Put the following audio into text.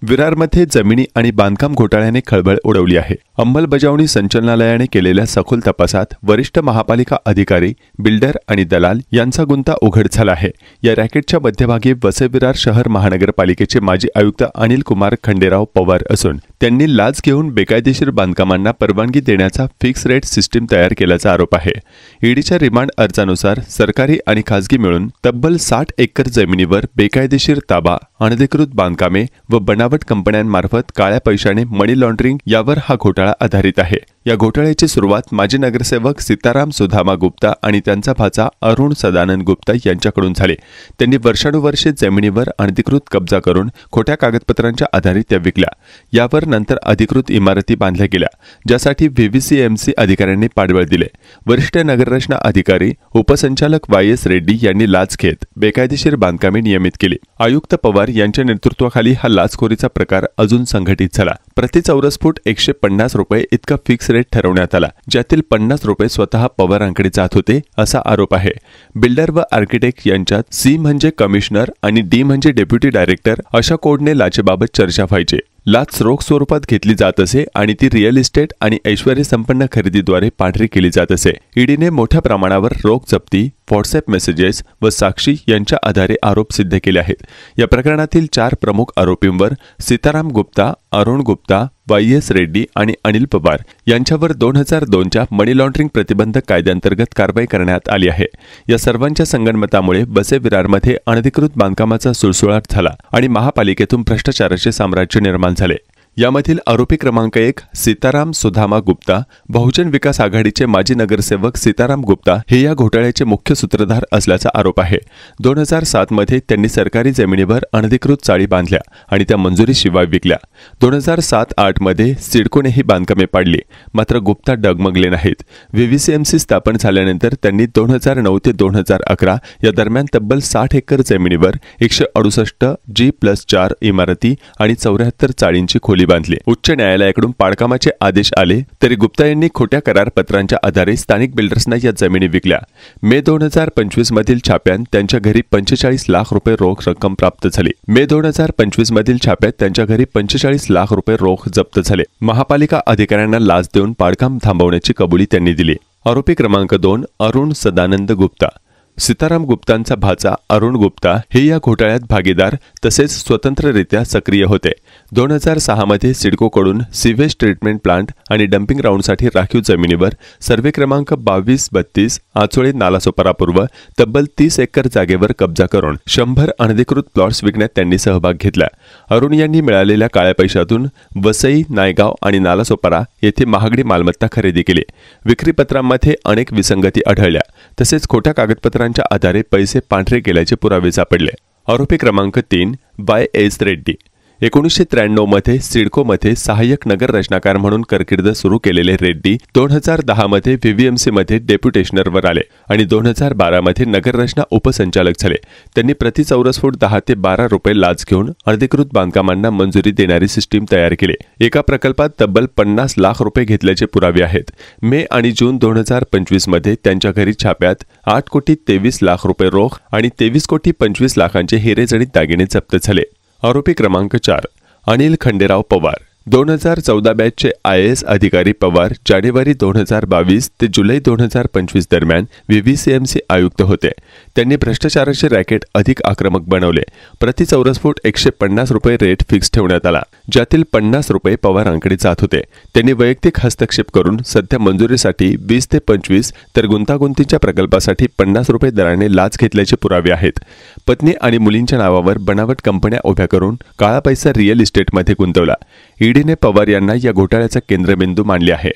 विरारमध्ये जमिनी आणि बांधकाम घोटाळ्याने खळबळ उडवली आहे। अंमलबजावणी संचालनालयाने केलेल्या सखोल तपासात वरिष्ठ महापालिका अधिकारी, बिल्डर आणि दलाल यांचा गुंता उघड झाला आहे। या रॅकेटच्या मध्यभागी वसई विरार शहर महानगरपालिकेचे माजी आयुक्त अनिल कुमार खंडेराव पवार असून त्यांनी लाच घेऊन बेकायदेशीर बांधकामांना परवानगी देण्याचा फिक्स रेट सिस्टीम तयार केल्याचा आरोप आहे। ईडीच्या रिमांड अर्जानुसार सरकारी आणि खासगी मिळून तब्बल 60 एकर जमिनीवर बेकायदेशीर ताबा, अनधिकृत बांधकामे व बनावट कंपन्यांमार्फत काळ्या पैशाने मनी लॉन्ड्रिंग यावर हा घोटाळा आधारित आहे। या घोटाळ्याची सुरुवात माजी नगरसेवक सीताराम सुधामा गुप्ता आणि त्यांचा भाचा अरुण सदानंद गुप्ता यांच्याकडून झाले। त्यांनी वर्षानुवर्षे जमिनीवर अनधिकृत कब्जा करून खोट्या कागदपत्रांच्या आधारे त्या विकल्या। यावर नंतर अधिकृत इमारती बांधल्या गेल्या, ज्यासाठी व्हीव्हीसीएमसी अधिकाऱ्यांनी पाठबळ दिले। वरिष्ठ नगररचना अधिकारी उपसंचालक YS रेड्डी यांनी लाच घेत बेकायदेशीर बांधकामे नियमित केली। आयुक्त पवार यांच्या नेतृत्वाखाली हा लाचखोरीचा प्रकार अजून संघटित झाला। प्रति चौरस फूट 150 रुपये इतका फिक्स रेट ठरवण्यात आला, ज्यातील 50 रुपये स्वतः पवारांकडे जात होते असा आरोप आहे। बिल्डर व आर्किटेक्ट यांच्यात C म्हणजे कमिशनर आणि D म्हणजे डेप्युटी डायरेक्टर अशा कोडने लाचेबाबत चर्चा व्हायची। लाच रोख स्वरूपात घेतली जात असे आणि ती रिअल इस्टेट आणि ऐश्वर्य संपन्न खरेदीद्वारे पांढरी केली जात असे। ईडीने मोठ्या प्रमाणावर रोख जप्ती, व्हॉट्सअप मेसेजेस व साक्षी यांच्या आधारे आरोप सिद्ध केले आहेत। या प्रकरणातील 4 प्रमुख आरोपींवर सीताराम गुप्ता, अरुण गुप्ता, YS रेड्डी आणि अनिल पवार यांच्यावर 2002च्या मनी लॉन्ड्रिंग प्रतिबंधक कायद्याअंतर्गत कारवाई करण्यात आली आहे। या सर्वांच्या संगनमतामुळे वसई विरारमध्ये अनधिकृत बांधकामाचा सुळसुळाट झाला आणि महापालिकेतून भ्रष्टाचाराचे साम्राज्य निर्माण झाले। यामधील आरोपी क्रमांक 1 सीताराम सुधामा गुप्ता, बहुजन विकास आघाडीचे माजी नगरसेवक सीताराम गुप्ता हे या घोटाळ्याचे मुख्य सूत्रधार असल्याचा आरोप आहे। 2007 मध्ये त्यांनी सरकारी जमिनीवर अनधिकृत चाळी बांधल्या आणि त्या मंजुरीशिवाय विकल्या। 2007-8 मध्ये सिडकोने ही बांधकामे पाडली, मात्र गुप्ता डगमगले नाहीत। व्हीव्हीसीएमसी स्थापन झाल्यानंतर त्यांनी 2009 ते 2011 या दरम्यान तब्बल 60 एकर जमिनीवर 168 G+4 इमारती आणि 74 चाळींची खोली बांधली। उच्च न्यायालयाकडून पाडकामाचे आदेश आले तरी गुप्ता यांनी खोट्या करारपत्रांच्या आधारे स्थानिक बिल्डर्सना या जमिनी विकल्या। मे 2025 मधील छाप्यात त्यांच्या घरी 45 लाख रुपये रोख रक्कम प्राप्त झाली। मे 2025 मधील छाप्यात त्यांच्या घरी 45 लाख रुपये रोख जप्त झाले। महापालिका अधिकाऱ्यांना लाच देऊन पाडकाम थांबवण्याची कबुली त्यांनी दिली। आरोपी क्रमांक 2 अरुण सदानंद गुप्ता, सीताराम गुप्तांचा भाचा अरुण गुप्ता हे या घोटाळ्यात भागीदार तसेच स्वतंत्ररित्या सक्रिय होते। 2006 मध्ये सिडकोकडून सिवेज ट्रीटमेंट प्लांट आणि डंपिंग ग्राउंडसाठी राखीव जमिनीवर सर्वे क्रमांक 2232 आचोळे नालासोपारा पूर्व तब्बल 30 एकर जागेवर कब्जा करून 100 अनधिकृत प्लॉट्स विकण्यात त्यांनी सहभाग घेतला। अरुण यांनी मिळालेल्या काळ्या पैशातून वसई, नायगाव आणि नालासोपारा येथे महागडी मालमत्ता खरेदी केली। विक्रीपत्रांमध्ये अनेक विसंगती आढळल्या, तसेच खोट्या कागदपत्रांच्या आधारे पैसे पांढरे केल्याचे पुरावे सापडले। आरोपी क्रमांक 3 YS रेड्डी, 1993 मध्ये सिडकोमध्ये सहाय्यक नगर रचनाकार म्हणून कारकीर्द सुरू केलेले रेड्डी 2010 मध्ये व्हीव्हीएमसी मध्ये डेप्युटेशनरवर आले आणि 2012 मध्ये नगररचना उपसंचालक झाले। त्यांनी प्रति चौरस फूट 10 ते 12 रुपये लाच घेऊन अधिकृत बांधकामांना मंजुरी देणारी सिस्टीम तयार केली। एका प्रकल्पात तब्बल 50 लाख रुपये घेतल्याचे पुरावे आहेत। मे आणि जून 2025 मध्ये त्यांच्या घरी छाप्यात 8,23,00,000 रुपये रोख आणि 23,25,00,000चे हिरेजडित दागिने जप्त झाले। आरोपी क्रमांक 4 अनिल खंडेराव पवार, 2014 बॅचचे IAS अधिकारी पवार जानेवारी 2022 ते जुलै 2025 दरम्यान व्हीव्हीसीएमसी आयुक्त होते। त्यांनी भ्रष्टाचाराचे रॅकेट अधिक आक्रमक बनवले। प्रति चौरस फूट 150 रुपये रेट फिक्स ठेवण्यात आला, ज्यातील 50 रुपये पवारांकडे जात होते। त्यांनी वैयक्तिक हस्तक्षेप करून सध्या मंजुरीसाठी 20 ते 25 तर गुंतागुंतीच्या प्रकल्पासाठी 50 रुपये दराने लाच घेतल्याचे पुरावे आहेत। पत्नी आणि मुलींच्या नावावर बनावट कंपन्या उभ्या करून काळा पैसा रिअल इस्टेटमध्ये गुंतवला। ईडीने पवार यांना या घोटाळ्याचा केंद्रबिंदू मानले आहे।